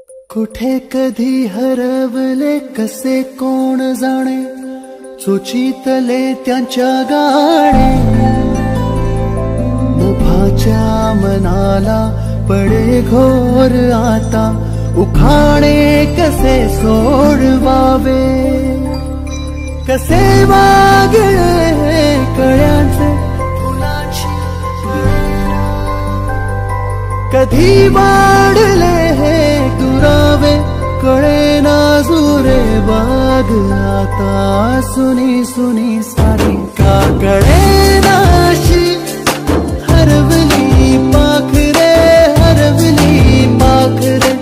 कुठे कधी हरवले कसे कोण जाणे, चोचीतले त्यांच्या गाणे. मुभाच्या मनाला पडे घोर आता, उखाणे कसे सोडवावे. कसे वागले कळ्यांचे फुलाची, कधी वाढले हे दुरावे. कळे ना जुरे बाग आता, सुनी सुनी सारी का कळे नाशी. हरवली पाखरे हरवली पाखरे,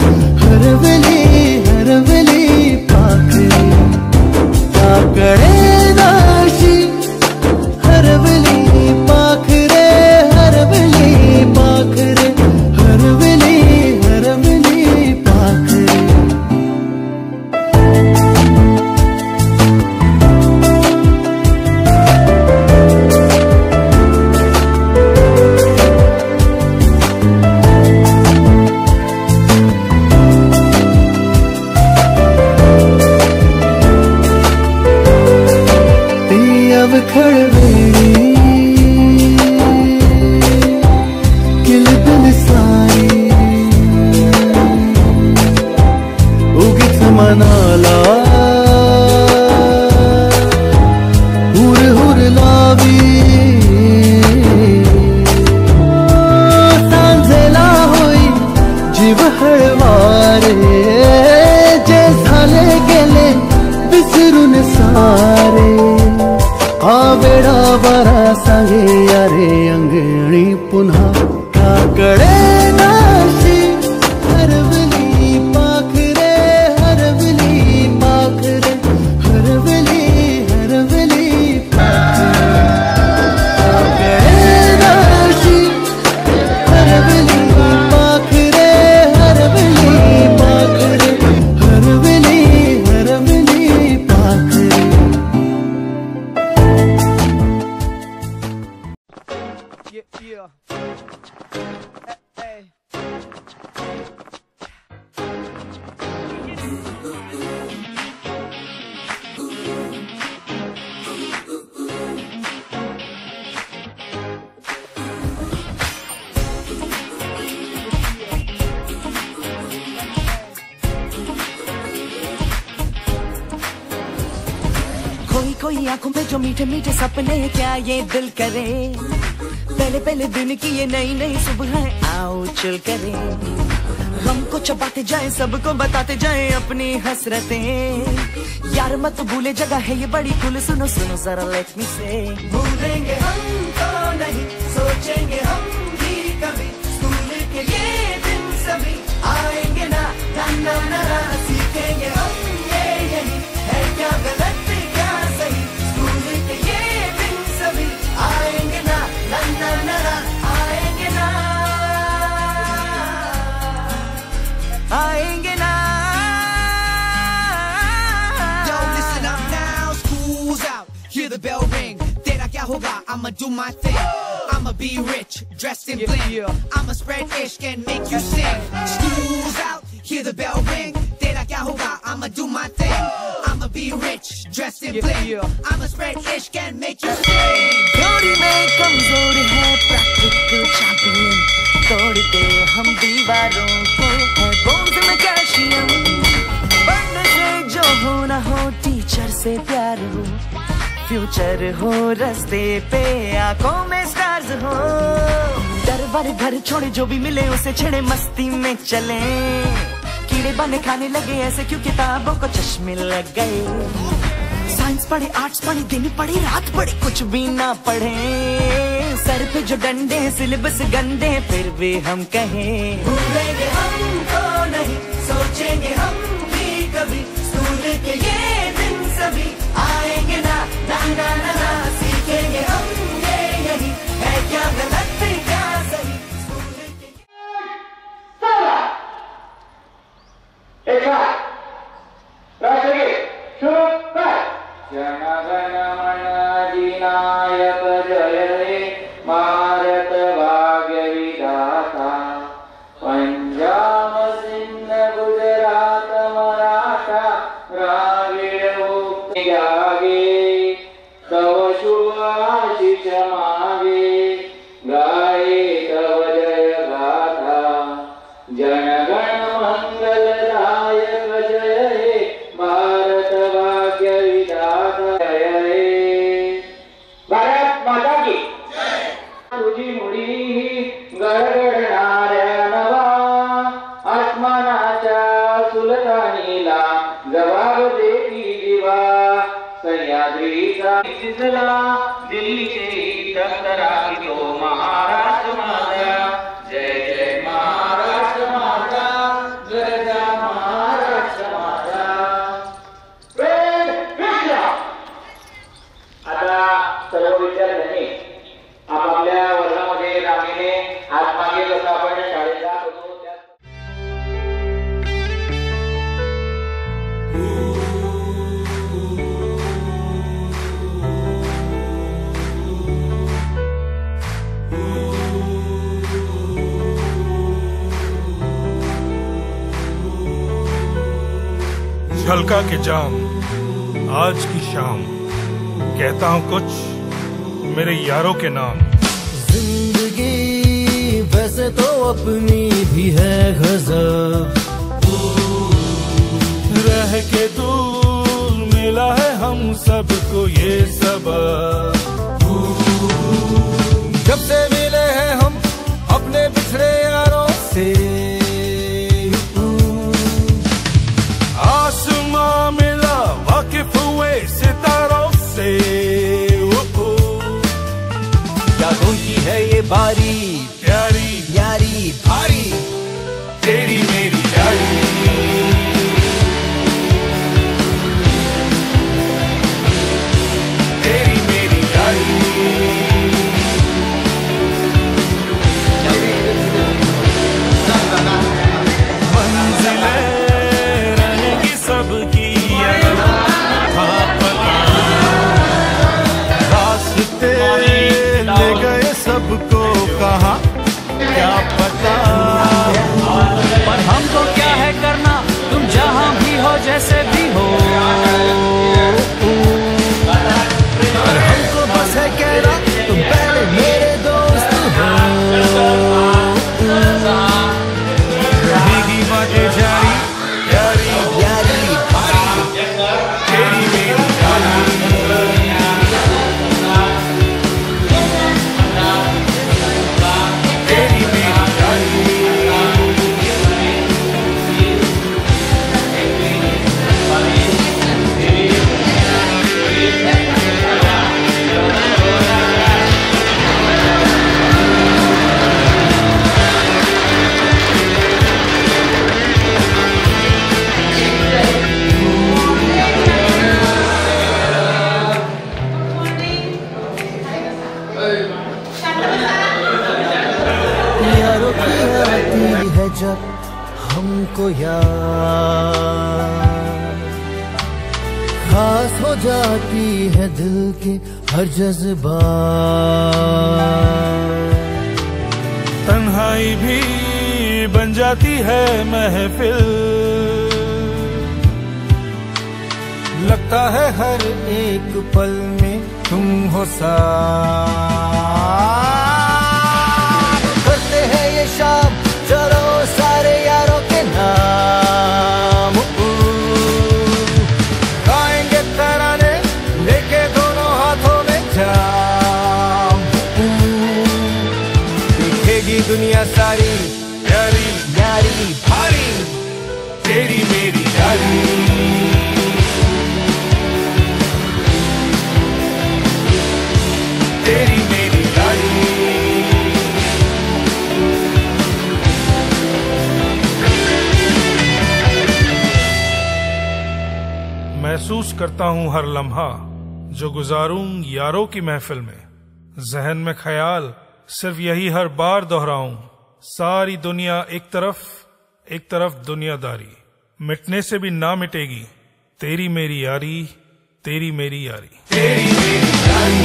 हरवली हरवली पाखरे. का कळे नाशी हरवली पाखरे हरवली पाखरे, हरवली हरवली पाखरे. खळवेळी किलबिल सारी, उगीच मनाला हुर हुर लावी. सांजेला होई जीव हळवारे, जे झाले गेले विसरून सारे. वेडा बरा सांगे यारे अंगणी पुन्हा. का कळे नाशी हरवली पाखरे हरवली पाखरे, हरवली हरवली पाखरे. का कळे नाशी हरवली पाखरे हरवली पाखरे, हरवली हरवली पाखरे. कोई कोई आंखों पे जो मीठे मीठे सपने, क्या ये दिल करे. पहले पहले दिन की ये नई नई सुबह, आओ चिल करे. हमको चबाते जाए सबको बताते जाए अपनी हसरतें. यार मत भूले जगह है ये बड़ी कुल, सुनो सुनो जरा लेट मी से. भूलेंगे हम तो नहीं, सोचेंगे हम भी कभी. स्कूल के ये दिन सभी आएंगे ना, ना ना ना ना. सीखेंगे हम ये यही है क्या गलत क्या सही. स्कूल के ये दिन सभी आएंगे ना, ना ना ना ना. आएंगे ना आएंगे ना. Yo, listen up now, school's out, hear the bell ring. Tera kya hoga, I'ma do my thing. I'ma be rich, dressed in bling. I'ma spread ishq and make you sing. School's out, hear the bell ring. Tera kya hoga, I'ma do my thing. I'ma be rich, dressed in bling. I'ma spread ishq and make you sing. थोड़ी में कमजोर है practical champion, तोड़ दे हम दीवारों को, है bones में calcium. पढ़ने से जो हो ना हो, टीचर से प्यार हो, फ्यूचर हो रास्ते पे, आंखों में स्टार्स हो. डर वाले घर छोड़े, जो भी मिले उसे छेड़े, मस्ती में चले. कीड़े बने खाने लगे ऐसे क्यों किताबों को चश्मे लग गए. साइंस पढ़े आर्ट्स पढ़े, दिन पढ़े रात पढ़े, कुछ भी ना पढ़े. सर पे जो डंडे सिलेबस गंदे, फिर भी हम कहें. भूलेंगे हम तो नहीं, सोचेंगे हम भी कभी. स्कूल के ये दिन सभी आएंगे ना, ना ना ना ना. सीखेंगे हम ये यही है क्या गलत क्या सही. जन गण मन अधिनायक जय हे भारत भाग्य विधाता. पंजाब सिंध गुजरात मागे गाये तव जय गाथा जन गण मंगलदायक जय हे भारत भाग्य विधाता जय हे भारत माता की तुझी मुडी गडगडणाऱ्या नवा आसमानाच्या सुलतानीला जबाब देती दिवा सह्याद्रीचा दिसला दिल्लीचे दफ्तरा तो महाराष्ट्र माझा जय जय महाराष्ट्र माझा गरजा महाराष्ट्र माझा प्रेम कृष्ण. आता सर्व विद्यार्थ्यांनी आपापल्या वर्गामध्ये रांगेने हात मागे जसं आपण शाळेत जात होतो झलका के जाम आज की शाम कहता हूँ कुछ मेरे यारों के नाम. जिंदगी वैसे तो अपनी भी है गजब, रह के दूर मिला है हम सबको ये सबक. जब से मिले हैं हम अपने बिछड़े यारों से, आसमां मिला वाकिफ हुए सितारों से. यादों की है ये बारी प्यारी यारी भारी, तेरी मेरी यारी. तेरी मेरी यारी. मंजिलें रहेंगी सबकी रास्ते ले गए सबको कहाँ क्या पता. पर हमको क्या है करना, तुम जहाँ भी हो जैसे भी हो. और हमको बस है कहना तुम पहले मेरे दोस्त हो. भीगी बातें जारी यारी यारी भारी, तेरी मेरी यारी. तेरी मेरी यारी. यारों की आती है जब हमको याद, खास हो जाती है दिल के हर जज्बात. तन्हाई भी बन जाती है महफिल, लगता है हर एक पल में तुम हो साथ. करते हैं ये शाम चलो सारे यारों के नाम, गाएंगे तराने लेके दोनों हाथों में जाम. देखेगी दुनिया सारी यारी यारी भारी, तेरी मेरी यारी. तेरी मेरी यारी. महसूस करता हूँ हर लम्हा जो गुजारूं यारों की महफिल में. जहन में ख्याल सिर्फ यही हर बार दोहराऊं, सारी दुनिया एक तरफ दुनियादारी. मिटने से भी ना मिटेगी तेरी मेरी यारी. तेरी मेरी यारी. तेरी मेरी यारी.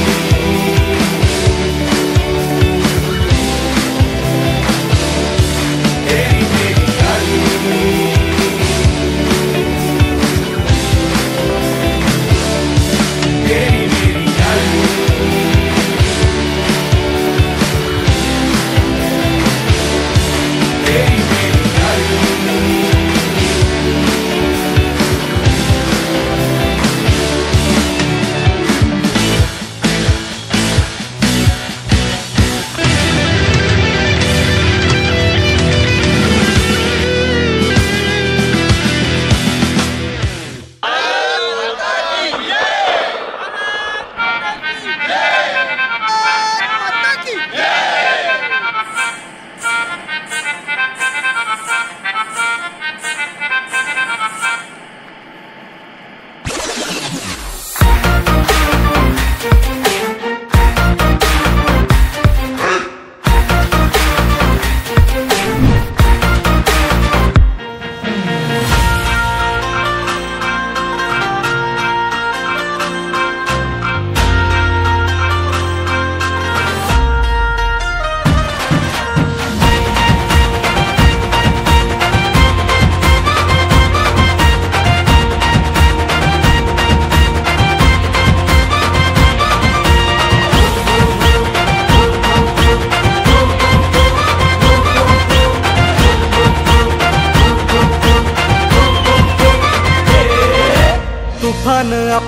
तेरी मेरी यारी. तेरी मेरी यारी.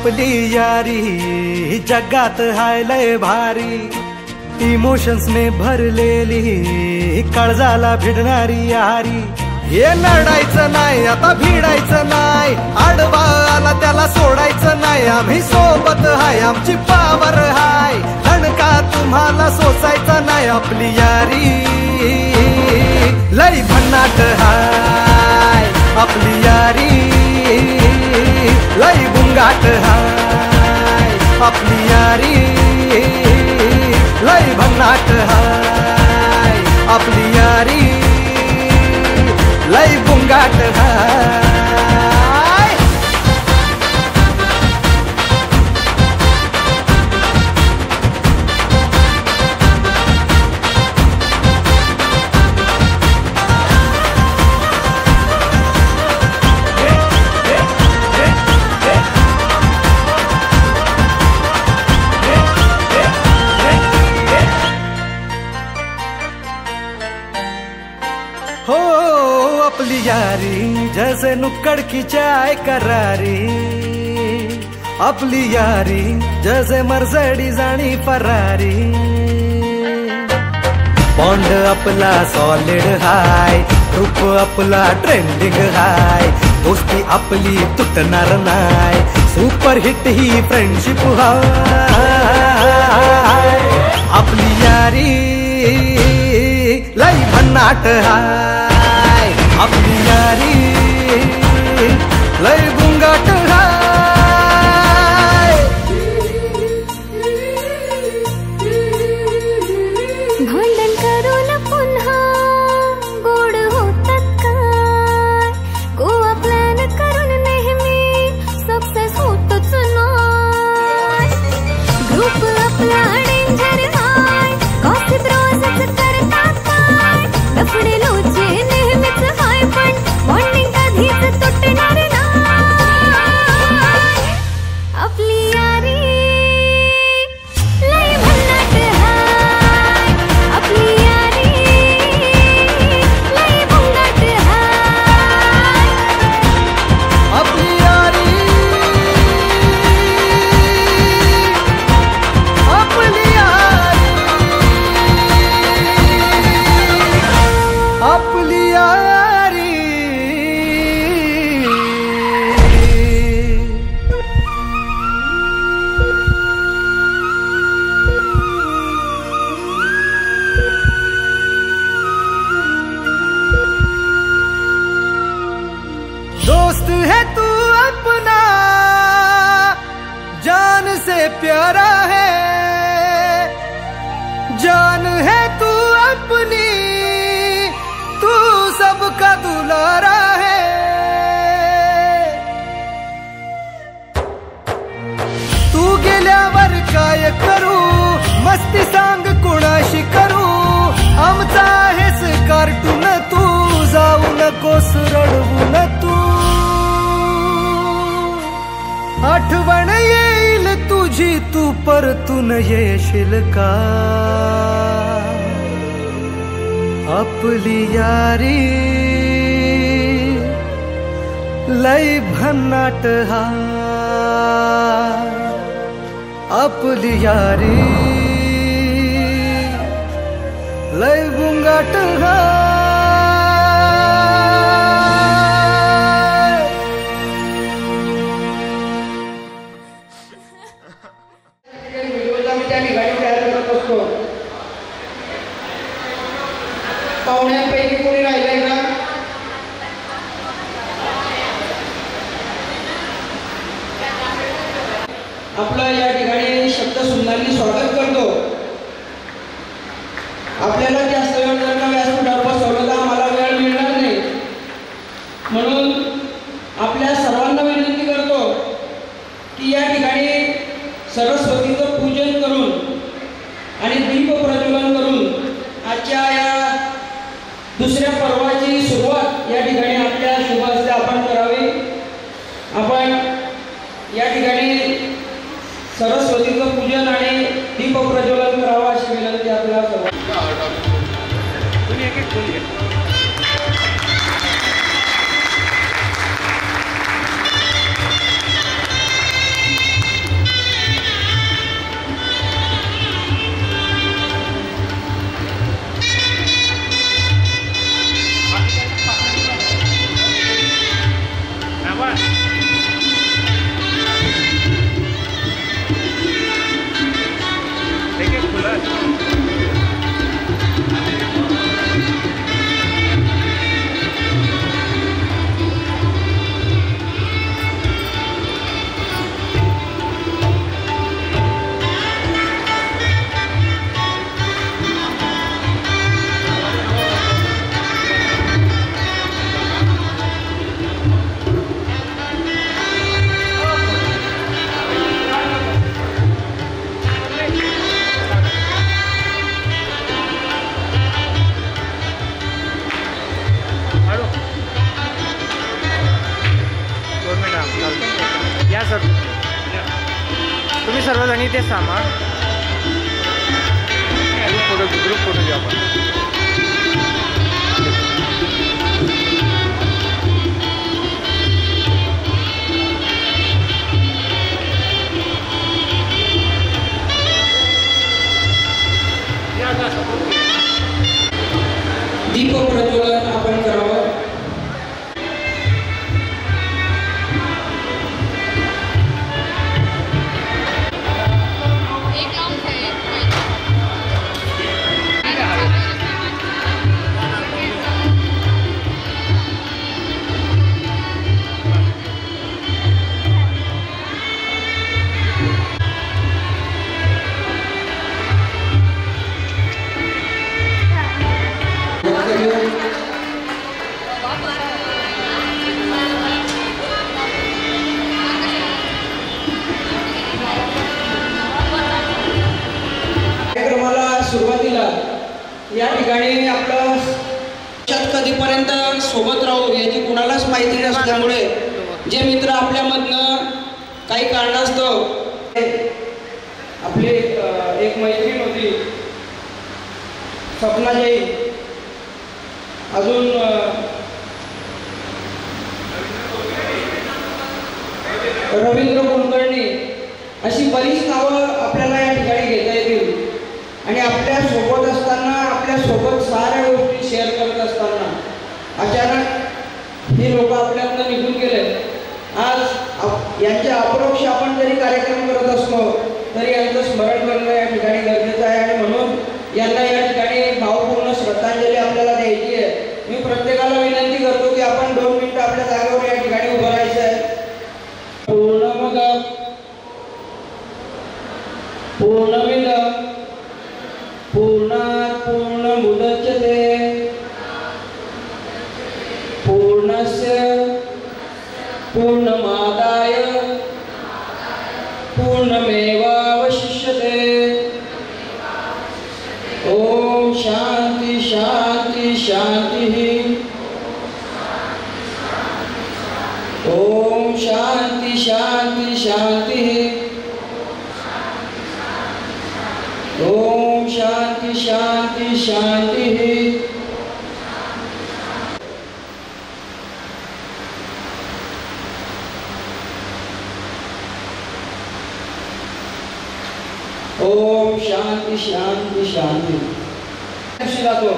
आपली यारी जगात हाय लय भारी, इमोशन्स ने भरलेली काळजाला भिडणारी यारी. हे लढायचं नाही आता भिडायचं नाही, आडवा आला त्याला सोडायचं नाही. आम्ही सोबत हाय आमची पावर हाय, धणका तुम्हाला सोसायचा नाही. आपली यारी लई भन्नाट हाय, आपली यारी लई बुंगाट हाय. आपली यारी लई भन्नाट हाय, आपली यारी लई बुंगाट हाय. हो अपनी यारी जैसे नुक्कड़ की चाय करारी, अपनी यारी जैसे मर्सिडीज आणि फरारी. बॉन्ड आपला सॉलिड हाय, ग्रुप आपला ट्रेंडिंग हाय, दोस्ती आपली तुटणार नाय, सुपर हिट ही फ्रेंडशिप हाय. आपली यारी लई भन्नाट हाय, आपली यारी लई बुंगाट हाय. भांडण करून पुन्हा गोड होतात काय, गोवा प्लॅन करून नेहमी सक्सेस होतच नाय. ग्रुप आपला डेंजर हाय, गॉसिप रोजच करतात काय, लफडे लोचे नेहमीच हाय, पण बॉन्डिंग कधीच तुटणार नाय. आपली यारी लई भन्नाट हाय, आपली यारी लई बुंगाट हाय. आपली यारी आपली यारी आपली यारी. दोस्त है तू अपना, जान से प्यारा है, जान है तू अपनी, तू सबका दुलारा है. तू गेल्यावर काय करू, मस्ती सांग कोणाशी करू, आमचा आहेस कार्टून तू, जाऊ नकोस रडवू न तू. आठवण येईल तुझी तू परतून येशील का, आपली यारी लई भन्नाट हाय, आपली यारी लई बुंगाट हाय. पाहुण्यांपैकी कोणी राहिलंय का? आपलं या ठिकाणी शब्द सुंदरांनी स्वागत करतो. आपल्याला जास्त वेळ जर का व्यासपीठावर बसवलं तर आम्हाला वेळ मिळणार नाही, म्हणून आपल्या सर्वांना विनंती करतो की या ठिकाणी सरस्वतीचं पूजन करून आणि दीप प्रज्वलन करून आजच्या या दुसऱ्या पर्वाची सुरुवात या ठिकाणी आपल्या शुभ हस्ते आपण करावी. आपण या ठिकाणी सरस्वतीचं पूजन आणि दीप प्रज्वलन करावं अशी विनंती आपल्याला सर्वांना. सामान ग्रुप फोटो घ्या आपण. दीप प्रज्वलन आपण करावं. कार्यक्रमाला सुरुवातीला या ठिकाणी आपलं कधीपर्यंत सोबत राहू याची कुणालाच माहिती नसल्यामुळे जे मित्र आपल्यामधनं काही कारणास्तव आपली एक मैत्रीण होती सपनाजाई, अजून रवींद्र कुलकर्णी, अशी बरीच नावं आपल्याला या ठिकाणी घेता येतील. आणि आपल्या सोबत असताना, आपल्या सोबत साऱ्या गोष्टी शेअर करत असताना अचानक हे लोक आपल्यातनं निघून गेले. आज यांच्या अपरोक्ष आपण जरी कार्यक्रम करत असलो तरी यांचं स्मरण करणं या ठिकाणी गरजेचं आहे. आणि म्हणून यांना या ठिकाणी भावपूर्ण श्रद्धांजली आपल्याला द्यायची आहे. मी प्रत्येकाला विनंती करतो की आपण 2 मिनिटं आपल्या जागेवर या ठिकाणी उभं राहायचं आहे. पूर्णमद पूर्णमिदं पूर्णात् पूर्णमुदच्यते पूर्णस्य पूर्णमादाय पूर्णमेवावशिष्यते. ओम शांति शांति शांति. ओम शांति शांति शांति. ओम शांति शांति शांति. ओम शांति शांति शांति. जातो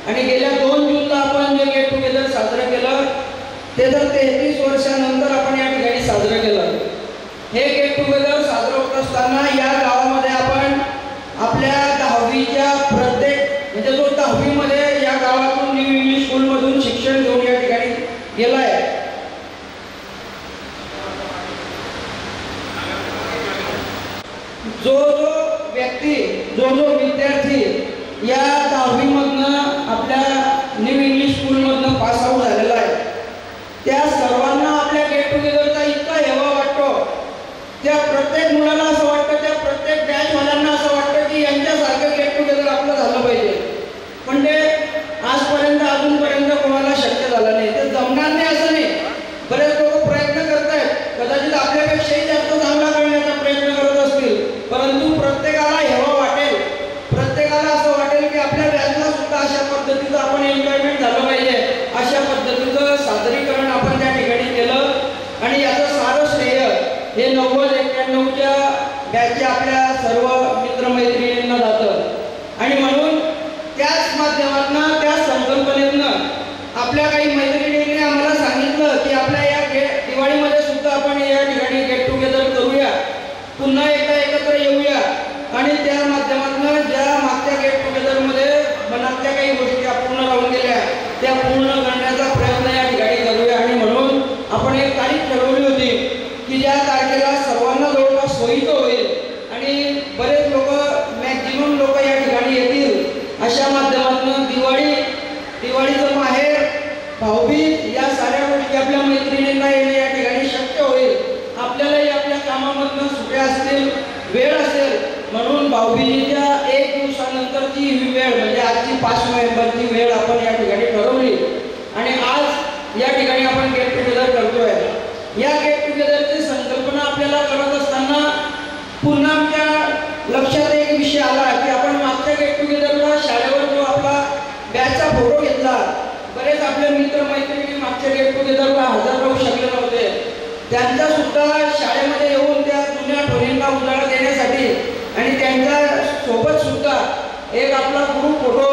आणि गेल्या 2 जूनला आपण जे गेट टुगेदर साजरं केलं ते तर 33 वर्षानंतर आपण या ठिकाणी साजरं केलं. हे गेट टुगेदर साजरं होत असताना या गावामध्ये आपण आपल्या 10वीच्या प्रत्येक म्हणजे जो 10वीमध्ये या गावातून न्यू इंग्लिश स्कूलमधून शिक्षण घेऊन या ठिकाणी गेलाय, जो व्यक्ती जो विद्यार्थी या 10वीमधनं आपल्या न्यू इंग्लिश स्कूलमधनं पास आऊट झालेला आहे, त्या सर्वांना आपल्या गेट टुगेदरचा इतका हेवा वाटतो. त्या प्रत्येक मुलाला असं वाटतं, त्या प्रत्येक बॅचवाल्यांना असं वाटतं की यांच्यासारखं गेट टुगेदर आपलं झालं पाहिजे. पण ते आजपर्यंत अजूनपर्यंत कोणाला शक्य झालं नाही. ते जमणार नाही असं नाही. बरेच लोक प्रयत्न करत आहेत, कदाचित आपल्यापेक्षाही जास्त चांगला करण्याचा प्रयत्न करत असतील, परंतु प्रत्येकाला हेवा वाटेल, प्रत्येकाला असं वाटेल की आपल्या बॅचला सुद्धा अशा पद्धतीचं आपण एन्जॉयमेंट झालं पाहिजे. अशा पद्धतीचं सादरीकरण आपण त्या ठिकाणी केलं. आणि याचं सारं श्रेय हे 90-91च्या बॅचच्या आपल्या सर्व मित्रमैत्रिणींना जातं. आणि म्हणून त्याच माध्यमातून, त्या संकल्पनेतनं आपल्या काही मैत्रिणींनी आम्हाला सांगितलं की आपल्या या दिवाळीमध्ये सुद्धा आपण या ठिकाणी गेट टुगेदर करूया, पुन्हा एकदा एकत्र येऊया आणि त्या माध्यमातून ज्या मागच्या गेट टुगेदरमध्ये मनातल्या काही गोष्टी अपूर्ण राहून गेल्या त्या पूर्ण करण्याचा प्रयत्न या ठिकाणी करूया. आणि म्हणून आपण एक तारीख ठरवली होती की ज्या तारखेला सर्वांना जवळपास सोयीचं होईल आणि बरेच लोक, मॅक्झिमम लोक या ठिकाणी येतील. अशा माध्यमातून दिवाळीचं माहेर, भाऊबीज या साऱ्या गोष्टी आपल्या मैत्रिणींना येणे या ठिकाणी शक्य होईल. आपल्यालाही आपल्या कामामधनं सुट्या असतील, वेळ असेल, म्हणून भाऊबीजेच्या 1 दिवसानंतरची ही वेळ म्हणजे आजची 5 नोव्हेंबरची वेळ आपण या ठिकाणी ठरवली. आणि आज या ठिकाणी आपण गेट टुगेदर करतोय. या गेट टुगेदरची संकल्पना आपल्याला करत असताना पुन्हा आमच्या आपले मित्र मैत्रिणी मागच्या गेट टुगेदरला हजर राहू शकले नव्हते, त्यांचा सुद्धा शाळेमध्ये येऊन त्या जुन्या आठवणींना उजाळा देण्यासाठी आणि त्यांच्या सोबत सुद्धा एक आपला ग्रुप फोटो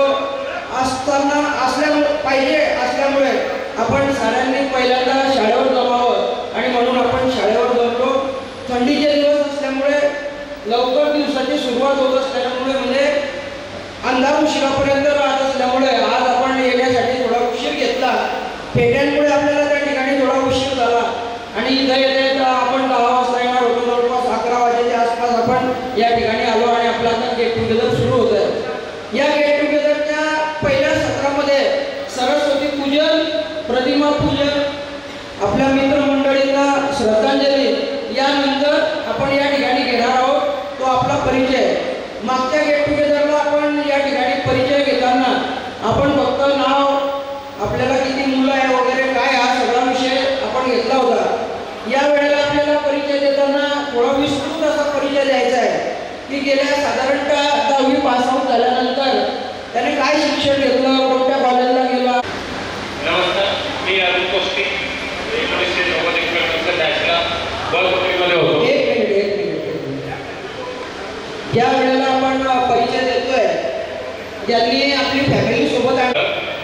असल्यामुळे आपण साऱ्यांनी पहिल्यांदा शाळेवर जमावं आणि म्हणून आपण शाळेवर जमलो. थंडीचे दिवस असल्यामुळे लवकर दिवसाची सुरुवात होत असल्यामुळे म्हणजे अंधार उशिरापर्यंत राहत असल्यामुळे आज आपण येण्यासाठी थोडा उशीर घेतला. फेट्यांमुळे आपल्याला त्या ठिकाणी थोडा उशीर झाला आणि इथं येते आपण 10 वाजता येणार होतो. जवळपास 11 वाजेच्या आसपास आपण या ठिकाणी आलो आणि आपला आता गेट टुगेदर सुरू होत आहे. या गेट टुगेदरच्या पहिल्या सत्रामध्ये सरस्वती पूजन, प्रतिमा पूजन, आपल्या मित्रमंडळींना श्रद्धांजली, यानंतर आपण या ठिकाणी घेणार आहोत तो आपला परिचय. मागच्या गेट टुगेदरला आपण या ठिकाणी परिचय घेताना आपण फक्त नाव, आपल्याला किती मुलं आहे वगैरे काय हा सगळा विषय आपण घेतला होता. या वेळेला आपल्याला परिचय देताना थोडा विस्तृत असा परिचय द्यायचा आहे की गेल्या साधारणतः 10वी पास आउट झाल्यानंतर त्याने काय शिक्षण घेतलं, कोणत्या कॉलेजला गेला. नमस्कार, मी अरुण कोष्टी. 1990 बॅचला बॉलमध्ये होतो. एक मिनिट. ज्या वेळेला आपण परिचय देतोय ज्यांनी आपली फॅमिली सोबत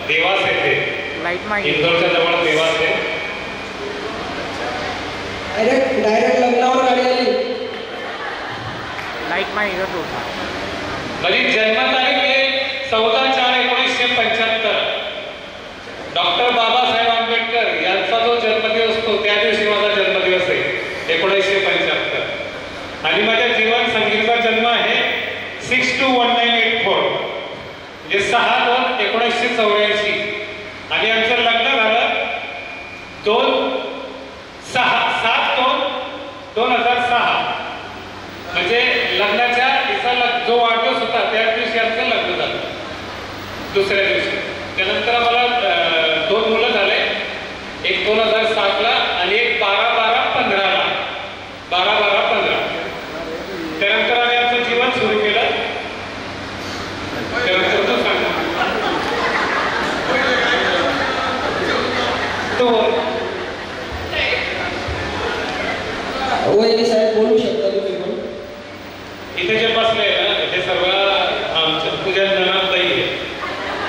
देवास येथे, इंदोरच्या जवळ देवास आहे. डायरेक्ट लग्नावर गाडी आली. माझी जन्मतारीख आहे 14/4/1975. डॉक्टर बाबासाहेब आंबेडकर यांचा जो जन्मदिवस असतो त्या दिवशी माझा जन्मदिवस आहे 1975. आणि माझ्या जीवन संगीतचा जन्म आहे 6/2/1984 म्हणजे 6/2/1984. आणि आमचं लग्न झालं 7/2/2006. म्हणजे लग्नाच्या जो वाढदिवस होता त्याच दिवशी आमचं लग्न झालं, दुसऱ्या दिवशी. त्यानंतर आम्हाला 2 मुलं झाले, एक 2007ला आणि एक 12/12/15ला. 12/12/15. त्यानंतर आम्ही आमचं जीवन सुरू केलं. त्यानंतर तो सांगा तो वैद्य साहेब बोलू शकता तुम्ही पण. इथे जे बसले ना हे सर्व आमच्या तुझ्या जनात नाही आहे,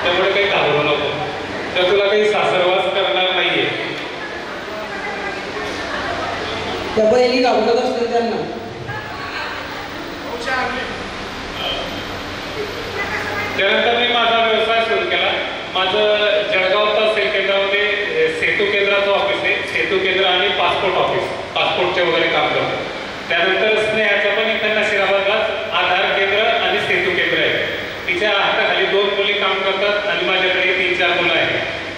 त्यामुळे काही घाबरू नको. तर तुला काही सासरवास करणार नाहीये. त्या बहिणी घाबरत असतील त्यांना. त्यानंतर मी माझा व्यवसाय सुरू केला. माझं जळगाव तहसील केंद्रामध्ये सेतू केंद्राचं ऑफिस आहे. सेतू केंद्र आणि पासपोर्ट ऑफिस, पासपोर्टचे वगैरे काम करतो. त्यानंतर स्नेहाचं पण इथं नशिराबादलाच आधार केंद्र आणि सेतू केंद्र आहे. तिच्या हाताखाली 2 मुली काम करतात आणि माझ्याकडे 3-4 मुलं आहेत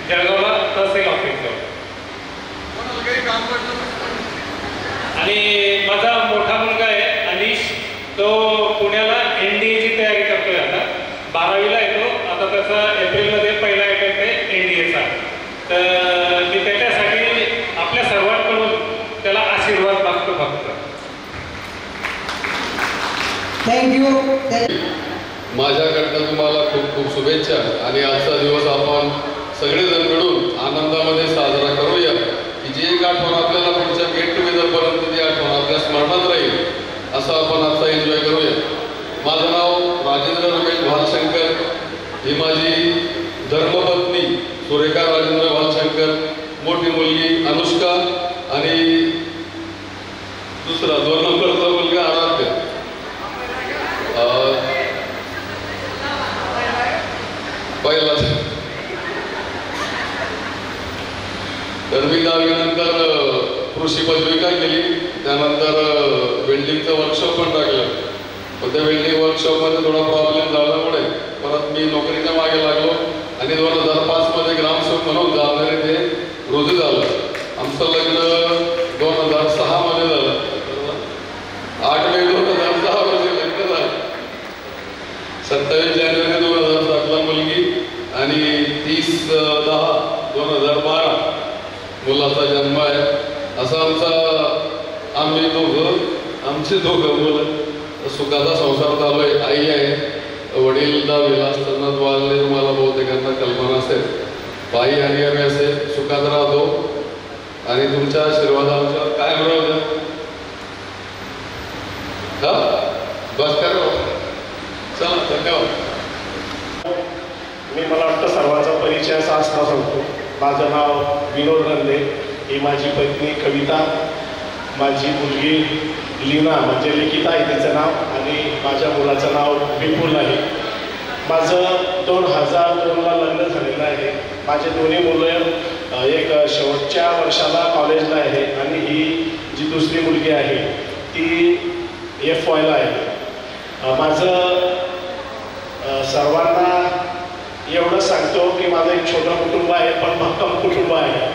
जळगावला तहसील ऑफिसवर. आणि माझा मोठा मुलगा आहे अनिश, तो पुण्याला NDAची तयारी करतोय. आता 12वीला येतो. आता त्याचा एप्रिलमध्ये पहिला अटेम्प्ट आहे NDAचा. तर मी त्याच्यासाठी आपल्या सर्वांकडून त्याला आशीर्वाद मागतो फक्त. थँक्यू. माझ्याकडनं तुम्हाला खूप खूप शुभेच्छा. आणि आजचा दिवस आपण सगळेजण मिळून आनंदामध्ये साजरा करूया की जी एक आठवण आपल्याला पुढच्या गेट टुगेदरपर्यंत ती आठवण आपल्या स्मरणात राहील असं आपण आजचा एन्जॉय करूया. माझं नाव राजेंद्र रमेश भालशंकर. ही माझी धर्मपत्नी सुरेखा राजेंद्र भालशंकर, मोठी मुलगी अनुष्का आणि दुसरा 2 नंबरचा मुलगा आराध्य. पहिला तर मी 10वीनंतर कृषी पदविका केली. त्यानंतर वेल्डिंगचं वर्कशॉप पण टाकलं. पण त्या वेल्डिंग वर्कशॉपमध्ये थोडा प्रॉब्लेम झाल्यामुळे परत मी नोकरीच्या मागे लागलो आणि 2005मध्ये ग्रामसेवक म्हणून जाणार ते रुजू झालं. आमचं लग्न 2006मध्ये झालं. 8 मे 2006 रोजी लग्न झालं. 27 जानेवारी 2007ला मुलगी आणि 30/10/2012 मुलाचा जन्म आहे. असा आमचे दोघं मुलं सुखाचा संसार चालू आहे. आई आहे, वडील 10वीला असताना वारले, तुम्हाला बहुतेकांना कल्पना असेल. बाई आणि आम्ही असे सुखात राहतो आणि तुमच्या आशीर्वाद आमच्यावर कायम राहू द्या. हा बस करो. चला धन्यवाद. मी मला वाटतं सर्वांचा परिचय असा असता सांगतो. माझं नाव विनोद नंदे, ही माझी पत्नी कविता, माझी मुलगी लीना म्हणजे लिखिता आहे तिचं नाव, आणि माझ्या मुलाचं नाव विपुल आहे. माझं 2002ला लग्न झालेलं आहे. माझे दोन्ही मुलं एक शेवटच्या वर्षाला कॉलेजला आहे आणि ही जी दुसरी मुलगी आहे ती FYला आहे. माझं सर्वांना एवढं सांगतो की माझं एक छोटं कुटुंब आहे, पण भक्कम कुटुंब आहे,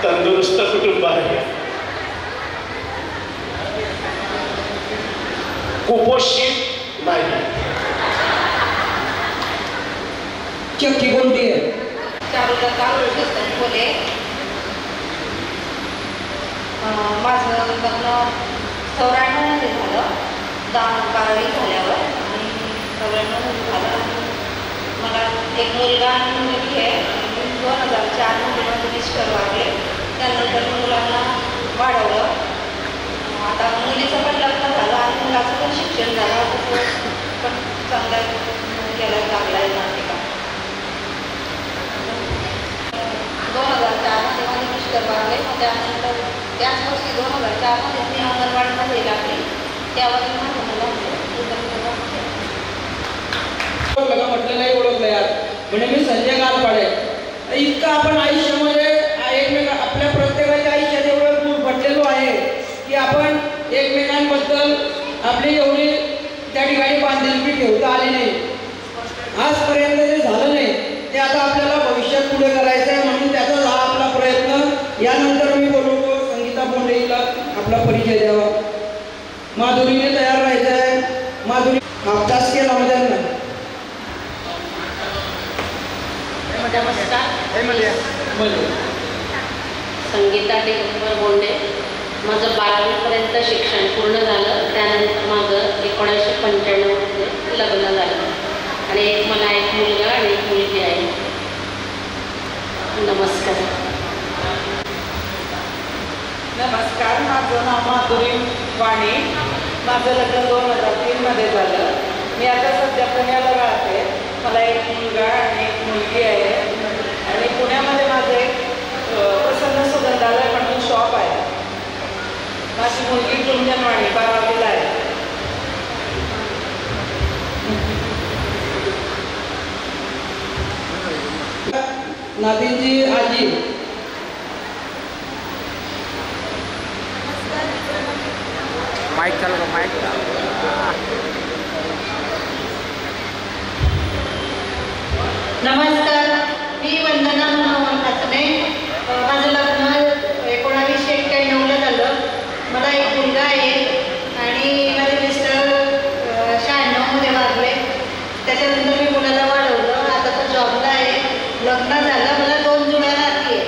तंदुरुस्त कुटुंब आहे, कुपोषित नाही. चक्की कोणती आहे? बोले माझं लग्न 94मध्ये झालं, 12वी झाल्यावर, आणि 94मध्ये झालं. मला एक मुलगा आणि मुलगी आहे. 2004मध्ये माझे मिस्टर वाढले, त्यानंतर मुलांना वाढवलं. आता मुलीचं पण लग्न झालं आणि मुलाचं पण शिक्षण झालं, पण चांगल्या केला लागला आहे ना. 2004मध्ये माझे मिस्टर वाढले, मग त्यानंतर त्याच वर्षी 2004मध्ये मी अंगणवाडीमध्ये लागले. त्यावर माझं मुलांचं म्हटलं नाही ओळखलं यार, म्हणजे मी संजय गालपाडे. इतकं आपण आयुष्यामध्ये एकमेका आपल्या प्रत्येकाच्या आयुष्यात एवढं दूर पडलेलो आहे की आपण एकमेकांबद्दल आपली एवढी त्या ठिकाणी बांधिलकी ठेवता आली नाही. आजपर्यंत जे झालं नाही ते आता आपल्याला भविष्यात पुढे करायचं आहे, म्हणून त्याचा हा आपला प्रयत्न. यानंतर मी बोलवतो संगीता बोंडेला आपला परिचय द्यावा. माधुरीने तयार राहायचं आहे. माधुरी अभ्यास केला म्हणजे नमस्कार. संगीता दिगंबर बोंडे. माझं 12वीपर्यंत शिक्षण पूर्ण झालं. त्यानंतर माझं 1995मध्ये लग्न झालं आणि मला एक मुलगा आणि एक मुलगी आहे. नमस्कार. नमस्कार. माझं नाव माधुरी वाणी. माझं लग्न 2003मध्ये झालं. मी आता सध्या पुण्याला राहते. मला एक मुलगा आणि एक मुलगी आहे आणि पुण्यामध्ये माझं एक प्रसन्न सुगंधालय म्हणून शॉप आहे. माझी मुलगी कुंजनवाणी 12वीला आहे. नातींची आजी. माईक चालू का? माईक नमस्कार. मी वंदना मनोहर काचने. माझं लग्न 1991ला झालं. मला एक मुलगा आहे आणि माझे मिस्टर 96मध्ये वारले. त्याच्यानंतर मी मुलाला वाढवलं. आता तो जॉबला आहे. लग्न झालं. मला 2 जुळ्या नाती आहे.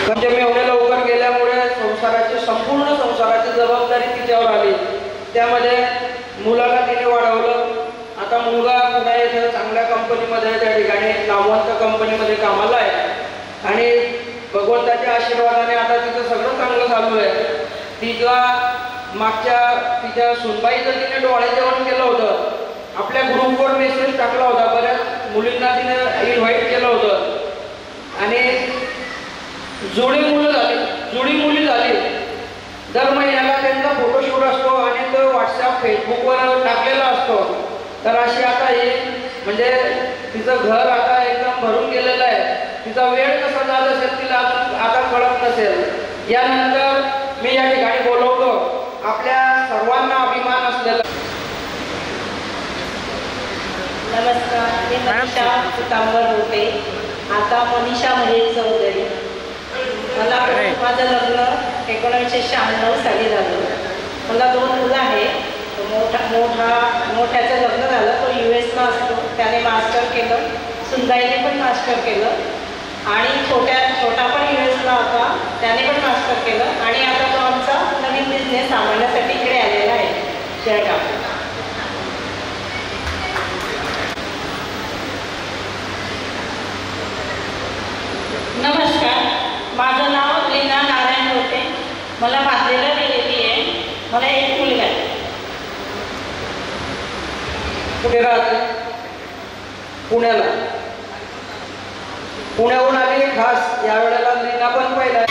म्हणजे मी एवढ्या लवकर गेल्यामुळे संपूर्ण संसाराची जबाबदारी तिच्यावर आली. त्यामध्ये मुलाला तिने वाढवलं. आता मुलगा पुन्हा येथे चांगल्या कंपनीमध्ये त्या ठिकाणी नामवंत कंपनीमध्ये कामाला आहे आणि भगवंताच्या आशीर्वादाने आता तिचं सगळं चांगलं चालू आहे. तिच्या सुनबाईचं तिने डोळे जेवण केलं होतं. आपल्या ग्रुपवर मेसेज टाकला होता. बऱ्याच मुलींना तिने इन्व्हाइट केलं होतं आणि जुळी मुली झाली. दर महिन्याला त्यांचा फोटोशूट असतो आणि तो व्हॉट्सअप फेसबुकवर टाकलेला असतो. तर अशी आता ही म्हणजे तिचं घर आता एकदम भरून गेलेलं आहे. तिचा वेळ कसा जात असेल तिला आता कळत नसेल. यानंतर मी या ठिकाणी बोलवतो आपल्या सर्वांना अभिमान असलेला. नमस्कार. मी मनीषा पितांबर होते. आता मनीषा महेश चौधरी. माझं लग्न 1996 साली झालं. मला 2 मुलं आहे. मोठ्याचं लग्न झालं. तो USला असतो. त्याने मास्टर केलं. सुनबाईने पण मास्टर केलं आणि छोटा पण USला होता. त्याने पण मास्टर केलं आणि आता तो आमचा नवीन बिझनेस सांभाळण्यासाठी इकडे आलेला आहे जळगाव. मला भाजलेला दिलेली आहे. मला एक मुलगा आहे. कुठे राहते? पुण्याला. पुण्याहून आली खास या वेळेला लीना पण पहिला.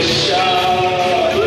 शाह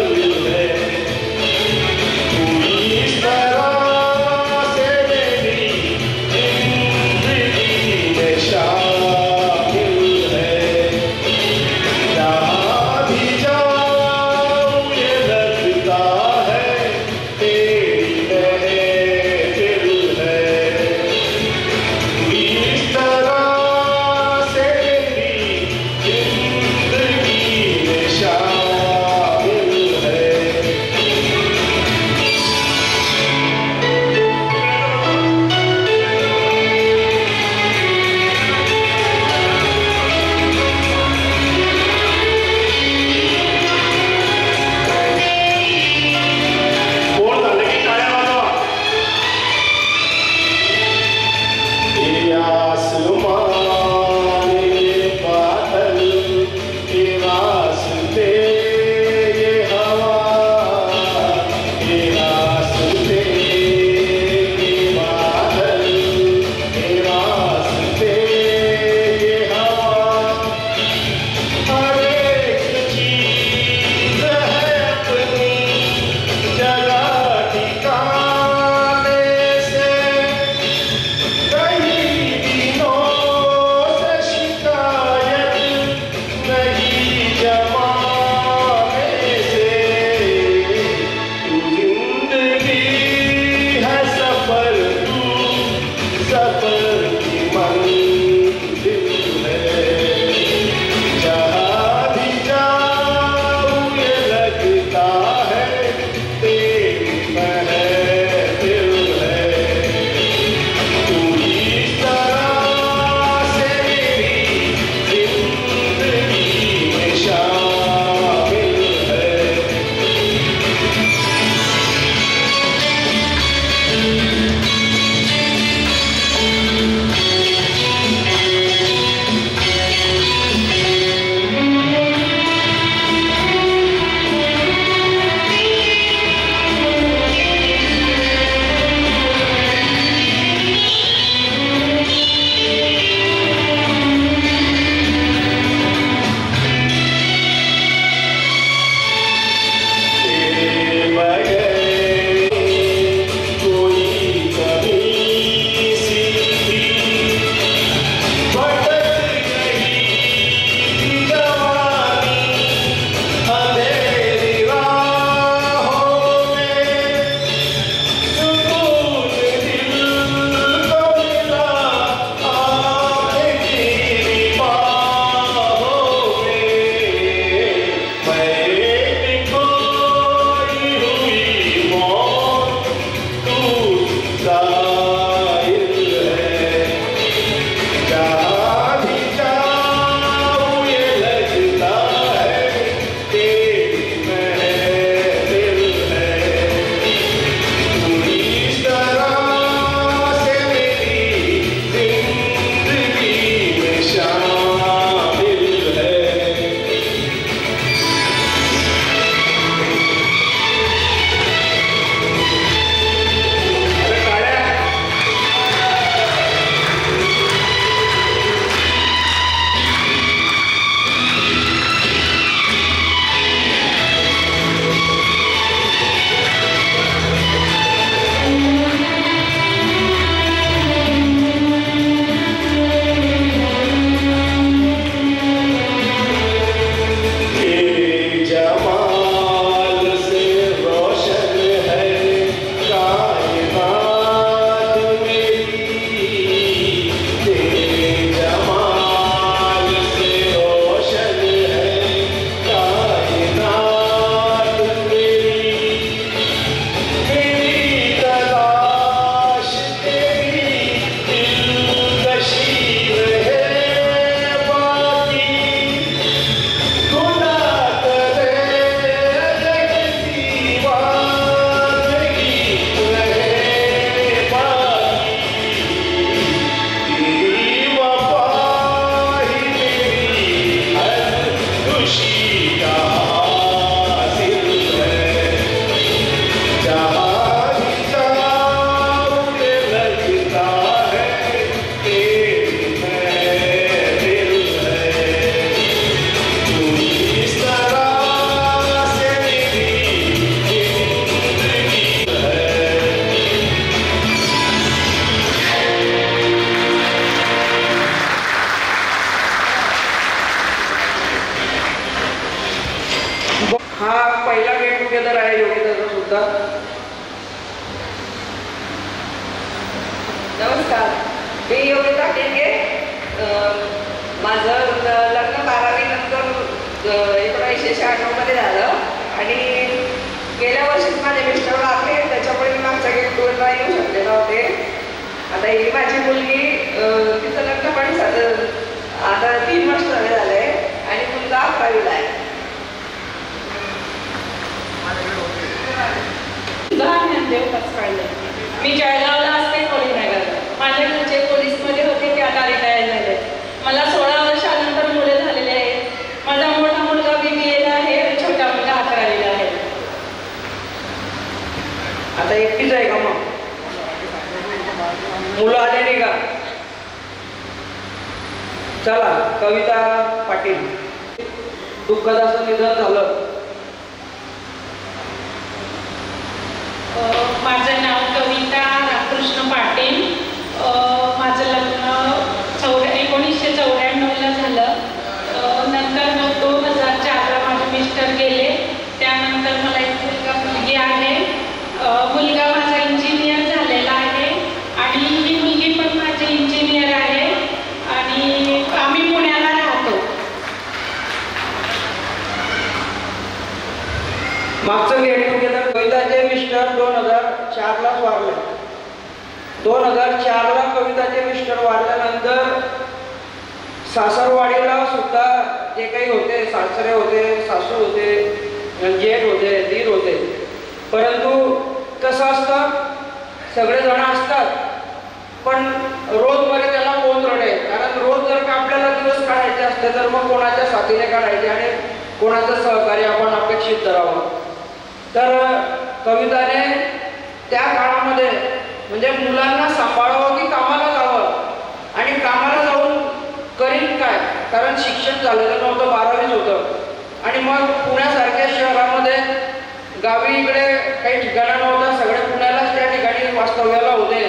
मी योगिता टेके. माझं लग्न 12वी नंतर 1996 मध्ये झालं आणि गेल्या वर्षीच माझे मिस्टर वारले, त्याच्यामुळे मी मागच्या गेट टूरला येऊ शकले नव्हते. आता ही माझी मुलगी, तिचं लग्न पण झालं आता 3 वर्ष झाले आणि मुलगा 11वीला आहे. मी जळगावला असते कोळीनगरला. माझ्या घरचे पोलीसमध्ये होते, ते आता रिटायर झाले. मला 16 वर्षानंतर मुलं झालेले आहेत. माझा मोठा मुलगा BBAला आहे आणि छोटा मुलगा 11वीला आहे. आता एकटीच आहे का मग? मुलं आले नाही का? चला, कविता पाटील. दुःखद असं निधन झालं. माझं नाव कविता रामकृष्ण पाटील. माझं लग्न 1994ला झालं. नंतर 2004ला माझे मिस्टर गेले. त्यानंतर मला एक मुलगी आहे. मुलगा माझा इंजिनियर झालेला आहे आणि ही मुलगी पण माझी इंजिनियर आहे आणि आम्ही पुण्याला राहतो. मागचं गेट टुगेदर कविताचे मिस्टर 2004लाच वारले. 2004ला कविताचे मिस्टर वारल्यानंतर सासरवाडीला सुद्धा जे काही होते, सासरे होते, सासू होते, जेठ होते, दीर होते. परंतु कसं असतं, सगळेजण असतात पण रोजमध्ये त्याला कोण रडेल. कारण रोज जर का आपल्याला दिवस काढायचे असते तर मग कोणाच्या साथीने काढायचे आणि कोणाचं सहकार्य आपण अपेक्षित करावं. तर कविताने त्या काळामध्ये म्हणजे मुलांना सांभाळावं की कामाला जावं आणि कामाला जाऊन करीन काय, कारण शिक्षण झालेलं नव्हतं, 12वीच होतं आणि मग पुण्यासारख्या शहरामध्ये गावी इकडे काही ठिकाणं नव्हतं, सगळे पुण्यालाच त्या ठिकाणी वास्तव्याला होते.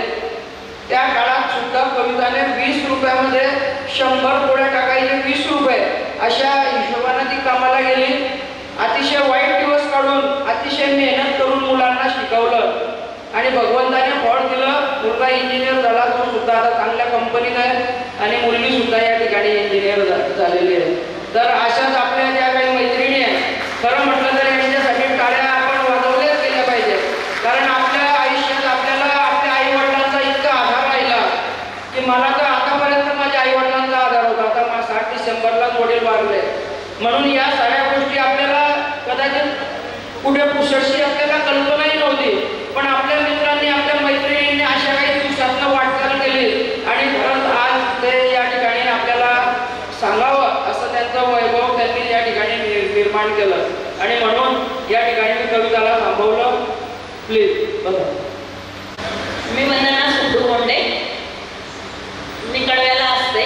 त्या काळात सुद्धा कविताने 20 रुपयामध्ये 100 पोळ्या टाकायचे, 20 रुपये अशा हिशोबाने ती कामाला गेली. अतिशय वाईट दिवस काढून अतिशय मेहनत करून मुलांना शिकवलं आणि भगवंताने फळ दिलं. मुलगा इंजिनियर झाला, तो सुद्धा आता चांगल्या कंपनीत आहे आणि मुलगी सुद्धा या ठिकाणी इंजिनियर झालेली आहे. तर अशाच आपल्या ज्या काही मैत्रिणी आहेत, खरं म्हटलं तर यांच्यासाठी टाळ्या आपण वाजवल्याच गेल्या पाहिजे. कारण आपल्या आयुष्यात आपल्याला आपल्या आईवडिलांचा इतका आधार राहिला की मला तर आतापर्यंत माझ्या आईवडिलांचा आधार होता. आता 7 डिसेंबरला वडील वारले म्हणून या सगळ्या गोष्टी आपल्याला कदाचित कुठे पुसटशी आपल्याला कल्पनाही नव्हती, पण आपल्या मित्रांनी, आपल्या मैत्रिणींनी अशा काही दिवसातनं वाटचाल केली आणि खरंच आज ते या ठिकाणी आपल्याला सांगावं असं त्यांचं वैभव त्यांनी या ठिकाणी निर्माण केलं. आणि म्हणून या ठिकाणी मी कविताला थांबवलं. प्लीज बघा. मी वंदना सुब्रू गोंडे, मी कळव्याला असते.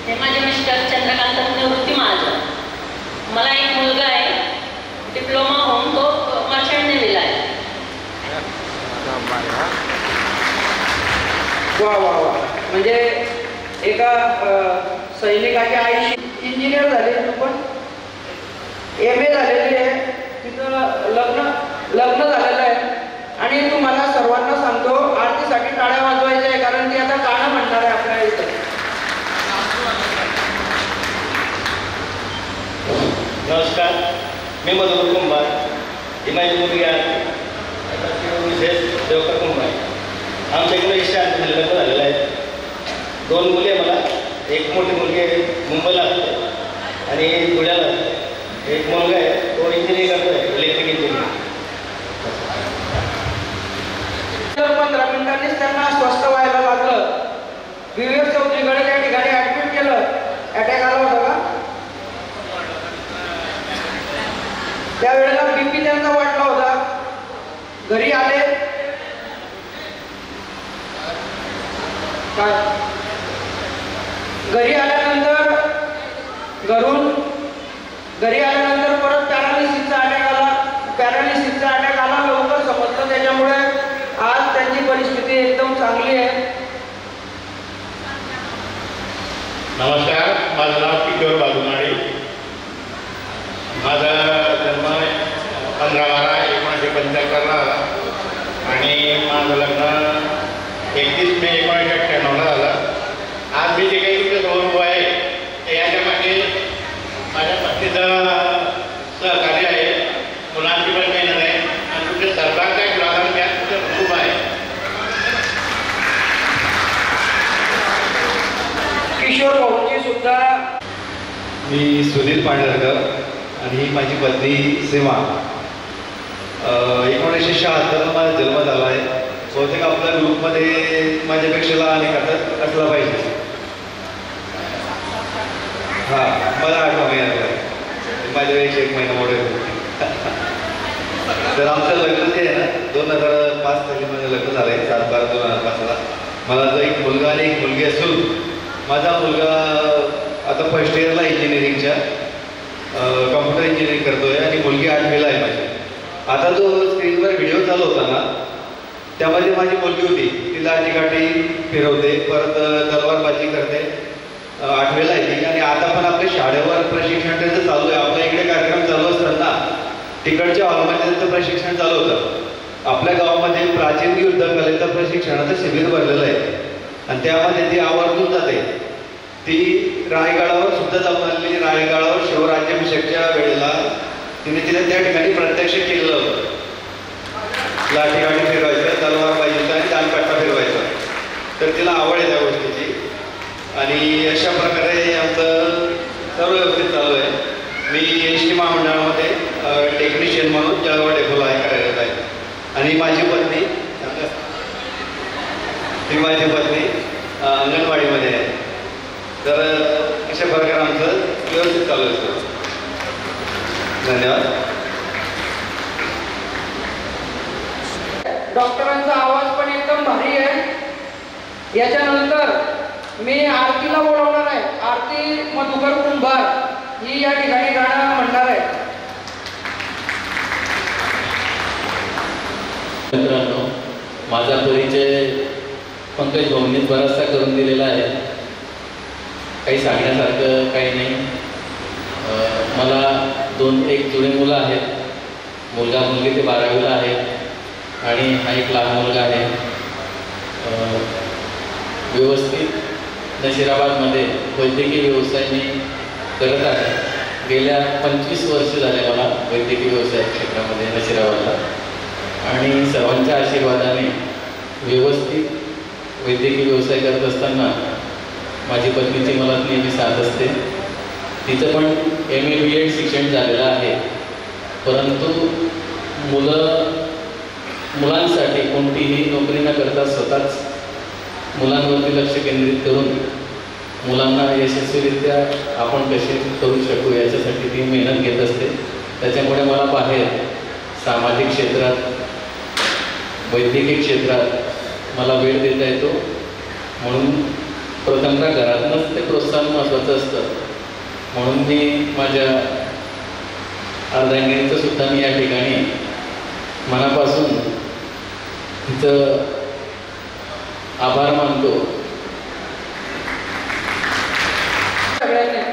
हे माझे मिस्टर चंद्रकांत निवृत्ती महाजन. मला एक मुलगा आहे, डिप्लोमा होऊन तो मर्चंट नेव्हीला आहे. वा वा वा, म्हणजे एका सैनिकाच्या आईशी इंजिनियर झाले, तू पण MA झालेली आहे, तिथं लग्न झालेलं आहे आणि तू मला सर्वांना सांगतो आरतीसाठी टाळ्या वाजवायच्या आहे कारण ती आता गाणं म्हणणार आहे आपल्या इथं. नमस्कार, मी मधुकर कुंभार. ही माझी मुलगी आहे देवकर कुंभार. आमच्या इकडे 108 लग्न झालेलं आहे. 2 मुली आहे मला. एक मोठी मुलगी आहे मुंबईला असते आणि पुण्याला असते. एक मुलगा आहे तो इंजिनिअरिंग करतो आहे, इलेक्ट्रिक इंजिनिअरिंग. 15 मिनिटांनीच त्यांना स्वस्थ व्हायला लागलं. विवेक चौधरीकडे त्या ठिकाणी ऍडमिट केलं. अटॅक आला होता का? त्यावेळेला BP त्यांचा वाढला होता. घरी आले काय, घरी आल्यानंतर परत पॅरालिसिसचा अटॅक आला. लवकर समजलं, त्याच्यामुळे आज त्यांची परिस्थिती एकदम चांगली आहे. नमस्कार, माझं नाव किशोर बाजूनाळे. माझा जन्म 15/12/1975 झाला आणि माझं लग्न 31 मे 1998 झाला. आज मी जे काही तुमच्यासमोर उभं आहे ते याच्या मागे माझ्या पत्नीचं सहकार्य आहे, मुलांची पण मेहनत आहे आणि तुमच्या सर्वांचा एक प्राधान्य त्यात तुमचं कुटुंब आहे. किशोर भाऊंची सुद्धा. मी सुनील पांढरकर आणि ही माझी पत्नी सीमा. 1976 माझा जन्म झाला आहे. बहुतेक आपल्या ग्रुपमध्ये माझ्यापेक्षा लहान एक असला पाहिजे. हां, मला 8 महिन्याचा आहे, माझ्यापेक्षा 1 महिना मोठे. तर आमचं लग्न जे आहे ना 2005 साली माझं लग्न झालं आहे, 7/12/2005ला. मला जो एक मुलगा आणि एक मुलगी असून माझा मुलगा आता फर्स्ट इयरला इंजिनिअरिंगच्या कॉम्प्युटर इंजिनिअरिंग करतो आहे आणि मुलगी 8वीला आहे माझी. आता जो स्क्रीनवर व्हिडिओ चालू होता ना त्यामध्ये माझी मुलगी होती, तिला लाठीकाठी फिरवते, परत तलवारबाजी करते, 8वीला आहे ती. आणि आता पण आपल्या शाळेवर प्रशिक्षण त्यांचं चालू आहे. आपल्या इकडे कार्यक्रम चालू असताना तिकडच्या हॉलमध्ये त्यांचं प्रशिक्षण चालू होतं. आपल्या गावामध्ये प्राचीन युद्धकलेचं प्रशिक्षणाचं शिबिर भरलेलं आहे आणि त्यामध्ये ती आवर्जून जाते. ती रायगडावर सुद्धा जाऊन आलेली. रायगडावर शिवराज्याभिषेकच्या वेळेला तिने त्या ठिकाणी प्रत्यक्ष केलेलं होतं. लाठीकाठी फिरवायचं, तलवारबाजीचं आणि दानकट्टा फिरवायचा. तर तिला आवड आहे त्या गोष्टीची आणि अशा प्रकारे आमचं सर्व व्यवस्थित चालू आहे. मी एस.टी. महामंडळामध्ये टेक्निशियन म्हणून जळगाव डेपोला कार्यरत आहे. आणि माझी पत्नी अंगणवाडीमध्ये आहे. तर अशा प्रकारे आमचं व्यवस्थित चालू आहे सर. धन्यवाद. डॉक्टरांचा आवाज पण एकदम भारी आहे. याच्यानंतर मी आरतीला बोलवणार आहे. आरती मधुकर कुंभार ही या ठिकाणी गाणं म्हणणार आहे. मित्रांनो, माझा परिचय पंकज भाऊंनी बराचसा करून दिलेला आहे. काही सांगण्यासारखं काही नाही. मला एक जुळे मुलं आहेत. मुलगा मुलगी ते 12वीला आहे आणि हा एक लहान मुलगा आहे. व्यवस्थित नशिराबादमध्ये वैद्यकीय व्यवसाय मी करत आहे. गेल्या 25 वर्ष झाले मला वैद्यकीय व्यवसाय क्षेत्रामध्ये नशिराबादला. आणि सर्वांच्या आशीर्वादाने व्यवस्थित वैद्यकीय व्यवसाय करत असताना माझी पत्नीची मला नेहमी साथ असते. तिचं पण MA B.Ed शिक्षण झालेलं आहे. परंतु मुलांसाठी कोणतीही नोकरी न करता स्वतःच मुलांवरती लक्ष केंद्रित करून मुलांना यशस्वीरित्या आपण कसे करू शकू याच्यासाठी ती मेहनत घेत असते. त्याच्यामुळे मला बाहेर सामाजिक क्षेत्रात, वैद्यकीय क्षेत्रात मला वेळ देता येतो. म्हणून प्रथमतः घरातूनच ते प्रोत्साहन महत्त्वाचं असतं. म्हणून मी माझ्या अर्धांगिनीचं सुद्धा मी या ठिकाणी मनापासून तिचं आभार मानतो. गणात ये ना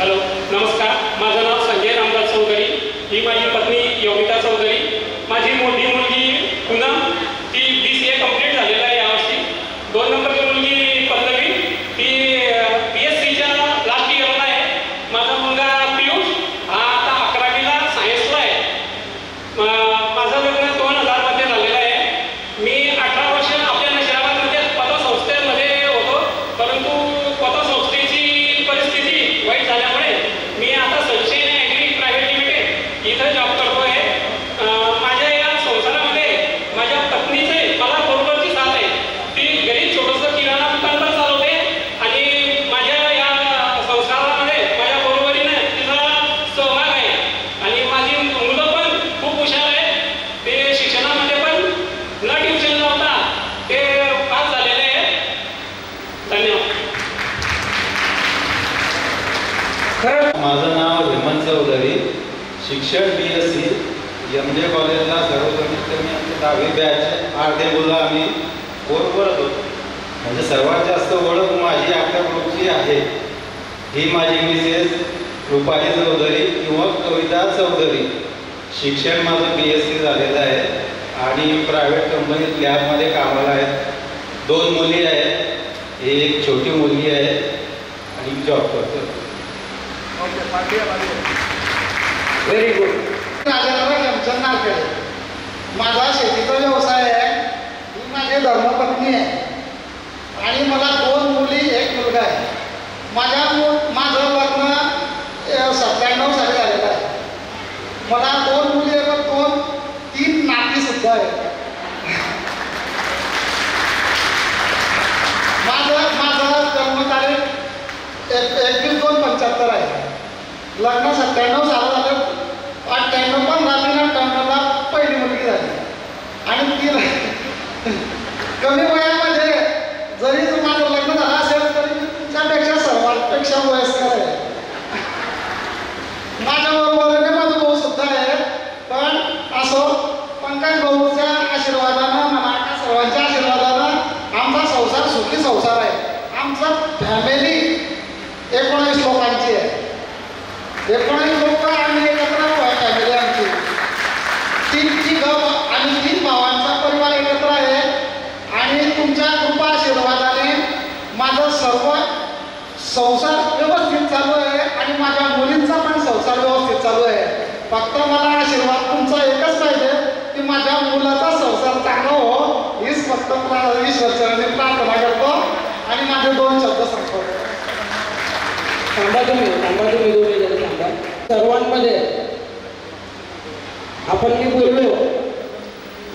हॅलो नमस्कार, माझं नाव संजय रामदास चौधरी, ही माझी पत्नी योगिता चौधरी. माझी मोठी मुलगी पूनम, ती BCA कंप्लीट झालेलं आहे यावर्षी. 2 नंबरची मुलगी पल्लवी, ती BSCच्या लास्ट इयरला आहे. माझा मुलगा पियुष हा आता 11वीला सायन्सला आहे. माझं लग्न 2000मध्ये झालेलं आहे. मी 18 वर्ष आपल्या नशिबामध्ये पतसंस्थेमध्ये होतो, परंतु पतसंस्थेची परिस्थिती वाईट झाल्यामुळे मी आता सनशाईन ॲग्री प्रायव्हेट लिमिटेड इथं जॉब करतोय. माझ्या या संसारामध्ये माझ्या पत्नीचे मला बरोबरची साथ आहे. ती घरी छोटंसं किराणा दुकान पण चालवते आणि माझ्या या संसारामध्ये माझ्या बरोबरीने तिचा सहभाग आहे. आणि माझी मुलं पण खूप हुशार आहे. ते शिक्षणामध्ये पण न ट्युशन लावता ते पास झालेले आहे. धन्यवाद. माझं नाव हेमंत चौधरी, शिक्षण BSc MJ कॉलेजला सर्वकनिष्ठ मी आमची 10वी बॅच अर्धे मुलं आम्ही बरोबरच होतो. म्हणजे सर्वात जास्त ओळख माझी आपल्या ग्रुपची आहे. ही माझी मिसेस रुपाली चौधरी किंवा कविता चौधरी. शिक्षण माझं BSc झालेलं आहे आणि प्रायव्हेट कंपनीत लॅबमध्ये कामाला आहेत. 2 मुली आहेत, एक छोटी मुलगी आहे आणि जॉब करतो. Very good. हेमचंद नारखेडे. माझा शेतीचा व्यवसाय आहे. ही माझी धर्मपत्नी आहे आणि मला 2 मुली 1 मुलगा आहे. माझं लग्न 97 साली झालेलं आहे. मला 2 मुली आहेत, 3 नाती सुद्धा आहेत. माझं जन्मतारीख 21/2/75 आहे. लग्न 97 साला झालं. 98 पण झाली ना, 98ला पहिली मुलगी झाली. आणि ती कमी वयामध्ये जरी माझं लग्न झालं असेल तरी मी तुमच्यापेक्षा सर्वांपेक्षा वयस्कर आहे. माझ्याबरोबरीने माझा भाऊ सुद्धा आहे. पण असो, पंकज भाऊच्या आशीर्वादानं म्हणा का सर्वांच्या आशीर्वादानं आमचा संसार सुखी संसार आहे. आमचा फॅमिली 19 लोकांची आहे. 19 लोक आम्ही एकत्र फॅमिली आमची. 3 आणि 3 भावांचा परिवार एकत्र आहे. आणि तुमच्या कृपा आशीर्वादाने माझं सर्व संसार व्यवस्थित चालू आहे आणि माझ्या मुलींचा पण संसार व्यवस्थित चालू आहे. फक्त मला आशीर्वाद तुमचा एकच पाहिजे की माझ्या मुलाचा संसार चांगला हो, हीच फक्त ईश्वरचरणी प्रार्थना करतो आणि माझे 2 शब्द सांगतो. थांबा तुम्ही 2 जण थांबा. सर्वांमध्ये आपण मी बोललो,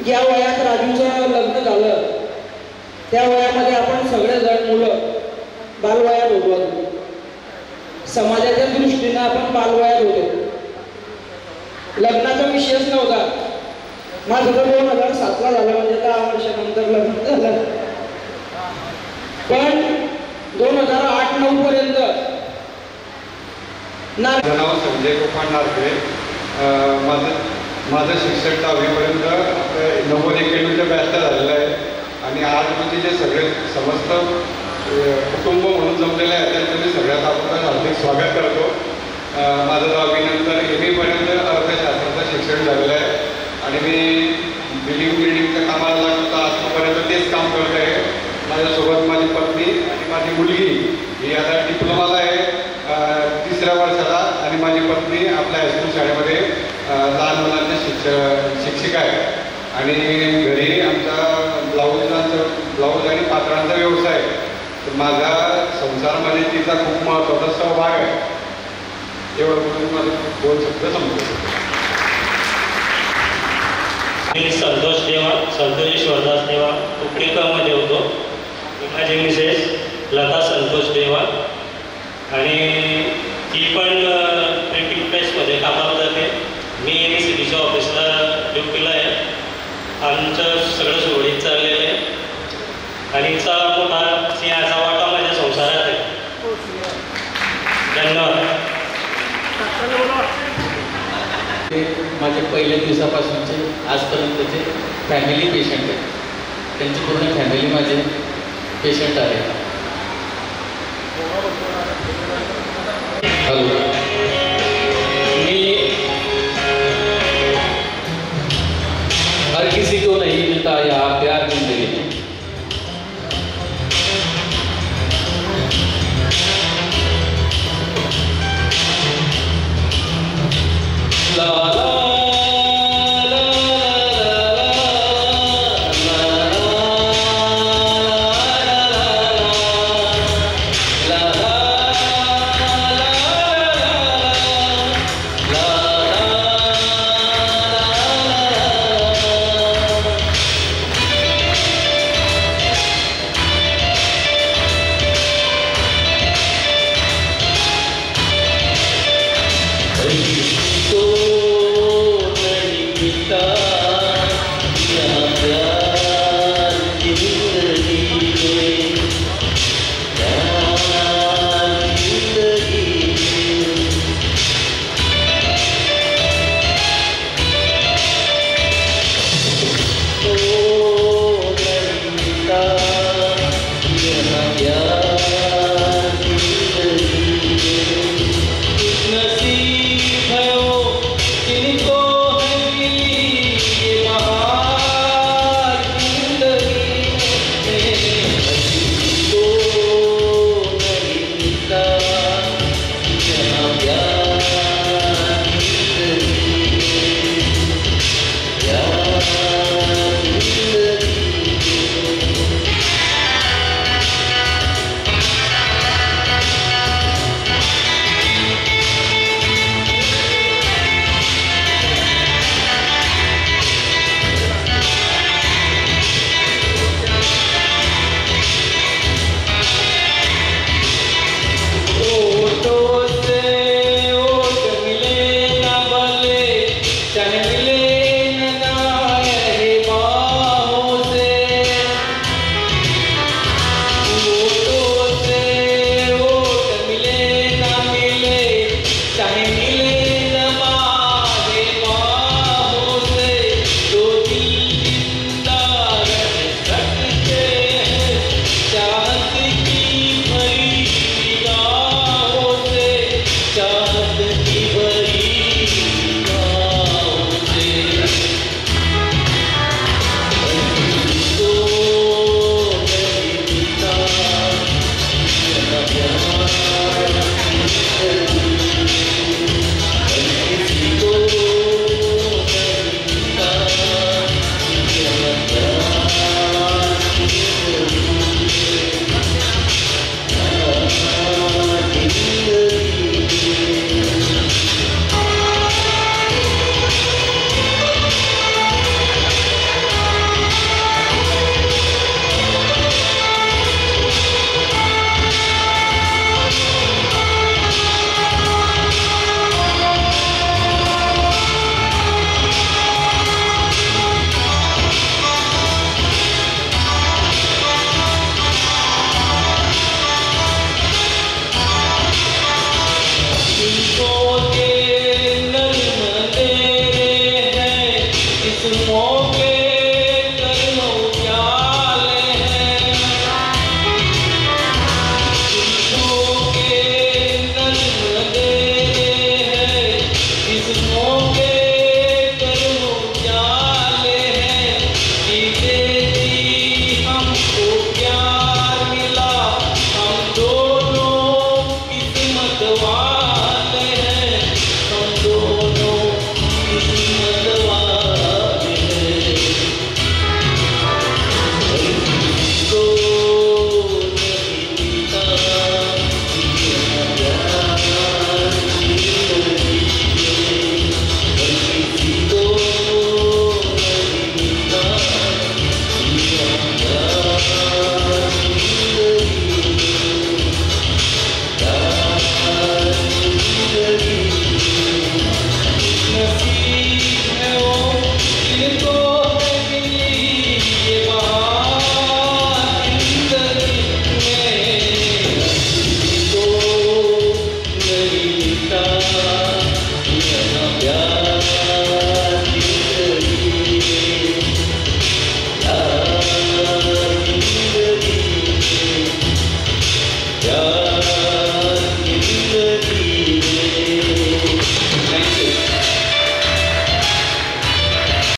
ज्या वयात राजूचं लग्न झालं त्या वयामध्ये आपण सगळेजण मुलं बालवयात होतो. समाजाच्या दृष्टीनं आपण बालवयात होतो. लग्नाचा विषयच नव्हता. माझं तर 2007ला झालं, म्हणजे 10 वर्षानंतर लग्न झालं. पण 2008-9 पर्यंत माझं नाव संजय गोपाळ नारखेडे. माझं शिक्षण 10वीपर्यंत 90-91च्या बॅचला झालेलं आहे. आणि आज म्हणजे जे सगळे समस्त कुटुंब म्हणून जमलेले आहेत त्यांचं मी सगळ्यात अगोदर हार्दिक स्वागत करतो. माझं 10वीनंतर MA पर्यंत अर्थशास्त्राचं शिक्षण झालेलं आहे आणि मी बिल्डिंगच्या कामाला लागतो आजपर्यंत तेच काम करत आहे. माझ्यासोबत माझी पत्नी आणि माझी मुलगी ही आता डिप्लोमाला आहे 3ऱ्या वर्षाला आणि माझी पत्नी आपल्या हायस्कूल शाळेमध्ये लहान मुलांच्या शिक्षिका आहे. आणि घरी आमचा ब्लाऊज आणि पात्रांचा व्यवसाय. तर माझ्या संसारामध्ये तिचा खूप महत्त्वाचा सहभाग आहे. एवढं बोलून माझं 2 शब्द संपतो. मी संतोष ईश्वरदास देवा उकळीकामध्ये होतो. माझी मिसेस लता संतोष देवा आणि ती पण प्रिंटिंग प्रेसमध्ये कामाला जाते. मी MSCBच्या ऑफिसला ड्युटीला आहे. आमचं सगळं सुरळीत चाललेलं आहे आणि हिचा मोठा सिंहाचा वाटा माझ्या संसारात आहे. धन्यवाद. माझे पहिल्या दिवसापासूनचे आजपर्यंतचे फॅमिली पेशंट आहेत. त्यांची पूर्ण फॅमिली माझे पेशंट आहे.